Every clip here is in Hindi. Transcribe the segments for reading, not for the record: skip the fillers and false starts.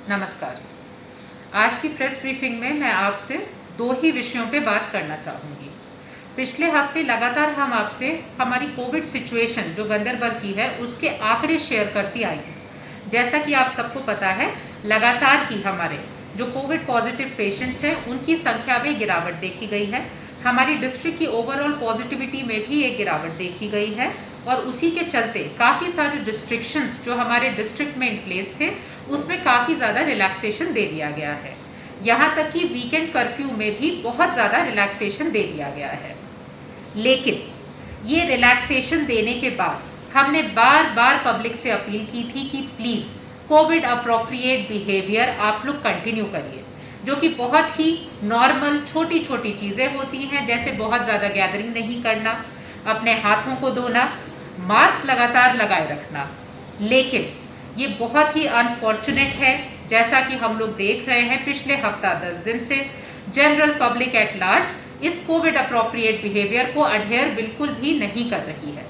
नमस्कार। आज की प्रेस ब्रीफिंग में मैं आपसे दो ही विषयों पे बात करना चाहूँगी। पिछले हफ्ते लगातार हम आपसे हमारी कोविड सिचुएशन जो गांदरबल की है उसके आंकड़े शेयर करती आई हैं। जैसा कि आप सबको पता है, लगातार ही हमारे जो कोविड पॉजिटिव पेशेंट्स हैं उनकी संख्या में गिरावट देखी गई है। हमारी डिस्ट्रिक्ट की ओवरऑल पॉजिटिविटी में भी एक गिरावट देखी गई है और उसी के चलते काफ़ी सारे रिस्ट्रिक्शंस जो हमारे डिस्ट्रिक्ट में इन प्लेस थे उसमें काफ़ी ज़्यादा रिलैक्सेशन दे दिया गया है। यहाँ तक कि वीकेंड कर्फ्यू में भी बहुत ज़्यादा रिलैक्सेशन दे दिया गया है। लेकिन ये रिलैक्सेशन देने के बाद हमने बार बार पब्लिक से अपील की थी कि प्लीज़ कोविड अप्रोप्रिएट बिहेवियर आप लोग कंटिन्यू करिए, जो कि बहुत ही नॉर्मल छोटी छोटी चीज़ें होती हैं, जैसे बहुत ज़्यादा गैदरिंग नहीं करना, अपने हाथों को धोना, मास्क लगातार लगाए रखना। लेकिन ये बहुत ही अनफॉर्चुनेट है, जैसा कि हम लोग देख रहे हैं पिछले हफ्ता 10 दिन से जनरल पब्लिक एट लार्ज इस कोविड अप्रोप्रिएट बिहेवियर को अडहेयर बिल्कुल भी नहीं कर रही है।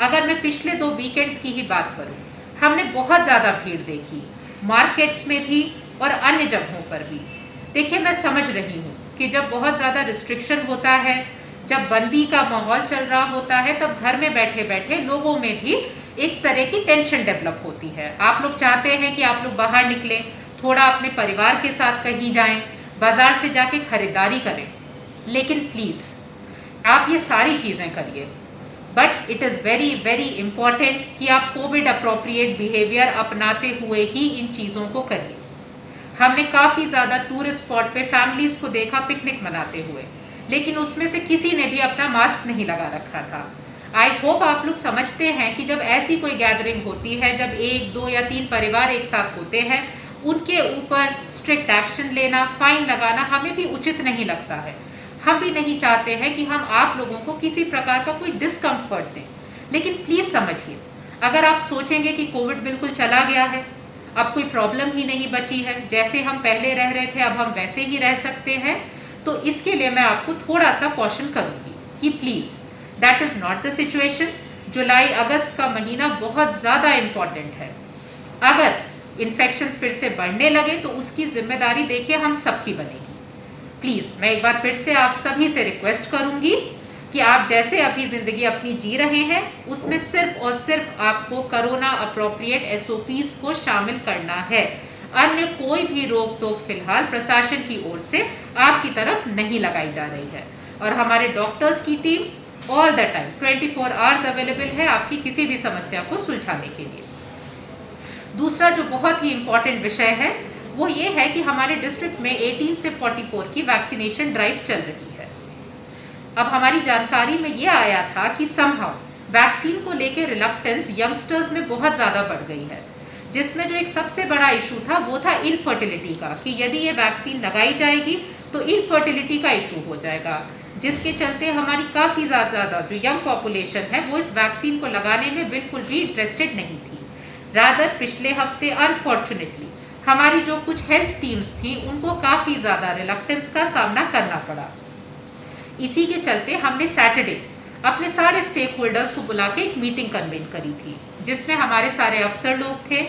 अगर मैं पिछले 2 वीकेंड्स की ही बात करूं, हमने बहुत ज़्यादा भीड़ देखी, मार्केट्स में भी और अन्य जगहों पर भी। देखिए, मैं समझ रही हूँ कि जब बहुत ज़्यादा रिस्ट्रिक्शन होता है, जब बंदी का माहौल चल रहा होता है, तब घर में बैठे बैठे लोगों में भी एक तरह की टेंशन डेवलप होती है। आप लोग चाहते हैं कि आप लोग बाहर निकलें, थोड़ा अपने परिवार के साथ कहीं जाएं, बाजार से जाके खरीदारी करें। लेकिन प्लीज़ आप ये सारी चीज़ें करिए, but it is very very important कि आप कोविड अप्रोप्रिएट बिहेवियर अपनाते हुए ही इन चीज़ों को करिए। हमने काफ़ी ज़्यादा टूरिस्ट स्पॉट पे फैमिलीज़ को देखा पिकनिक मनाते हुए, लेकिन उसमें से किसी ने भी अपना मास्क नहीं लगा रखा था। आई होप आप लोग समझते हैं कि जब ऐसी कोई गैदरिंग होती है, जब 1, 2 या 3 परिवार एक साथ होते हैं, उनके ऊपर स्ट्रिक्ट एक्शन लेना, फाइन लगाना हमें भी उचित नहीं लगता है। हम भी नहीं चाहते हैं कि हम आप लोगों को किसी प्रकार का कोई डिस्कम्फर्ट दें। लेकिन प्लीज़ समझिए, अगर आप सोचेंगे कि कोविड बिल्कुल चला गया है, अब कोई प्रॉब्लम ही नहीं बची है, जैसे हम पहले रह रहे थे अब हम वैसे ही रह सकते हैं, तो इसके लिए मैं आपको थोड़ा सा कॉशन करूँगी कि please that is not the situation. जुलाई अगस्त का महीना बहुत ज़्यादा इम्पॉर्टेंट है। अगर इन्फेक्शंस फिर से बढ़ने लगे तो उसकी जिम्मेदारी देखिए हम सबकी बनेगी। प्लीज़ मैं एक बार फिर से आप सभी से रिक्वेस्ट करूँगी कि आप जैसे अभी ज़िंदगी अपनी जी रहे हैं, उसमें सिर्फ और सिर्फ आपको कोरोना अप्रोप्रिएट SOPs को शामिल करना है। अन्य कोई भी रोक टोक फिलहाल प्रशासन की ओर से आपकी तरफ नहीं लगाई जा रही है और हमारे डॉक्टर्स की team all the time 24 hours available है आपकी किसी भी समस्या को सुलझाने के लिए। दूसरा जो बहुत ही इम्पॉर्टेंट विषय है वो ये है कि हमारे डिस्ट्रिक्ट में 18 से 44 की वैक्सीनेशन ड्राइव चल रही है। अब हमारी जानकारी में ये आया था कि समहाउ वैक्सीन को लेकर रिलक्टेंस यंगस्टर्स में बहुत ज़्यादा बढ़ गई है, जिसमें जो एक सबसे बड़ा इशू था वो था इनफर्टिलिटी का, कि यदि ये वैक्सीन लगाई जाएगी तो इनफर्टिलिटी का इशू हो जाएगा, जिसके चलते हमारी काफ़ी ज़्यादा जो यंग पॉपुलेशन है वो इस वैक्सीन को लगाने में बिल्कुल भी इंटरेस्टेड नहीं थी। रादर पिछले हफ्ते अनफॉर्चुनेटली हमारी जो कुछ हेल्थ टीम्स थी उनको काफ़ी ज़्यादा रिलक्टेंस का सामना करना पड़ा। इसी के चलते हमने सैटरडे अपने सारे स्टेक होल्डर्स को बुला के एक मीटिंग कन्वेन करी थी, जिसमें हमारे सारे अफसर लोग थे,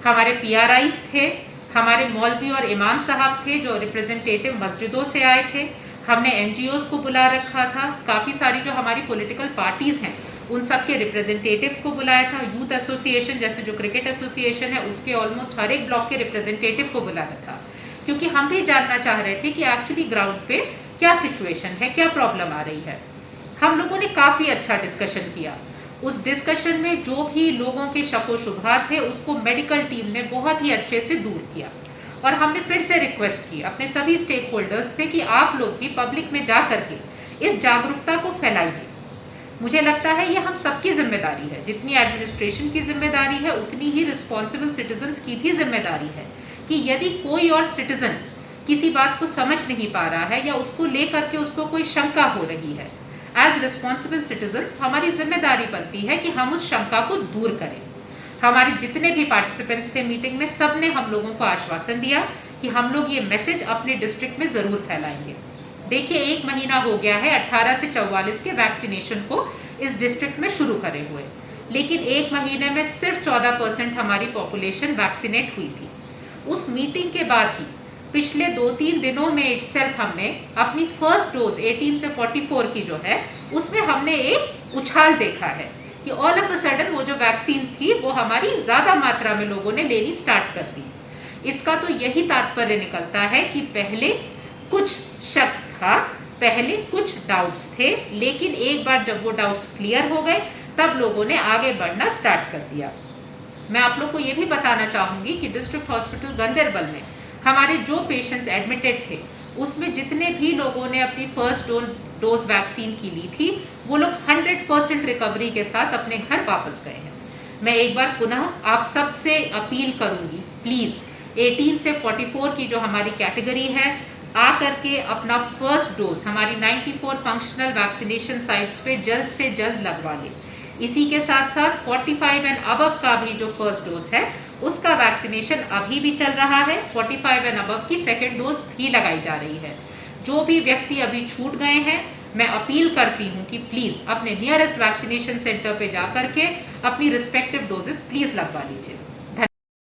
हमारे PRIs थे, हमारे मौलवी और इमाम साहब थे जो रिप्रेजेंटेटिव मस्जिदों से आए थे, हमने NGOs को बुला रखा था, काफ़ी सारी जो हमारी पॉलिटिकल पार्टीज़ हैं उन सब के रिप्रेजेंटेटिव्स को बुलाया था, यूथ एसोसिएशन जैसे जो क्रिकेट एसोसिएशन है उसके ऑलमोस्ट हर एक ब्लॉक के रिप्रेजेंटेटिव को बुलाया था, क्योंकि हम भी जानना चाह रहे थे कि एक्चुअली ग्राउंड पे क्या सिचुएशन है, क्या प्रॉब्लम आ रही है। हम लोगों ने काफ़ी अच्छा डिस्कशन किया। उस डिस्कशन में जो भी लोगों के शको शुबहात थे उसको मेडिकल टीम ने बहुत ही अच्छे से दूर किया और हमने फिर से रिक्वेस्ट की अपने सभी स्टेक होल्डर्स से कि आप लोग भी पब्लिक में जा करके इस जागरूकता को फैलाइए। मुझे लगता है ये हम सबकी जिम्मेदारी है, जितनी एडमिनिस्ट्रेशन की जिम्मेदारी है उतनी ही रिस्पॉन्सिबल सिटीजन्स की भी जिम्मेदारी है कि यदि कोई और सिटीजन किसी बात को समझ नहीं पा रहा है या उसको ले करके उसको कोई शंका हो रही है, एज रिस्पॉन्सिबल सिटीजन्स हमारी जिम्मेदारी बनती है कि हम उस शंका को दूर करें। हमारे जितने भी पार्टिसिपेंट्स थे मीटिंग में, सब ने हम लोगों को आश्वासन दिया कि हम लोग ये मैसेज अपने डिस्ट्रिक्ट में ज़रूर फैलाएंगे। देखिए, 1 महीना हो गया है 18 से 44 के वैक्सीनेशन को इस डिस्ट्रिक्ट में शुरू करे हुए, लेकिन 1 महीने में सिर्फ 14% हमारी पॉपुलेशन वैक्सीनेट हुई थी। उस मीटिंग के बाद ही पिछले 2-3 दिनों में इटसेल्फ हमने अपनी फर्स्ट डोज 18 से 44 की जो है उसमें हमने एक उछाल देखा है कि ऑल ऑफ अ सडन वो जो वैक्सीन थी वो हमारी ज़्यादा मात्रा में लोगों ने लेनी स्टार्ट कर दी। इसका तो यही तात्पर्य निकलता है कि पहले कुछ शक था, पहले कुछ डाउट्स थे, लेकिन एक बार जब वो डाउट्स क्लियर हो गए तब लोगों ने आगे बढ़ना स्टार्ट कर दिया। मैं आप लोग को ये भी बताना चाहूँगी कि डिस्ट्रिक्ट हॉस्पिटल गंदेरबल में हमारे जो पेशेंट्स एडमिटेड थे उसमें जितने भी लोगों ने अपनी फर्स्ट डोज वैक्सीन की ली थी वो लोग 100% रिकवरी के साथ अपने घर वापस गए हैं। मैं एक बार पुनः आप सबसे अपील करूंगी, प्लीज़ 18 से 44 की जो हमारी कैटेगरी है आ करके अपना फर्स्ट डोज हमारी 94 फंक्शनल वैक्सीनेशन साइट्स पे जल्द से जल्द लगवा लें। इसी के साथ साथ 45 एंड अबव का भी जो फर्स्ट डोज है उसका वैक्सीनेशन अभी भी चल रहा है। 45 एंड अबव की सेकेंड डोज भी लगाई जा रही है। जो भी व्यक्ति अभी छूट गए हैं मैं अपील करती हूँ कि प्लीज़ अपने नियरेस्ट वैक्सीनेशन सेंटर पे जा करके अपनी रिस्पेक्टिव डोजेस प्लीज़ लगवा लीजिए।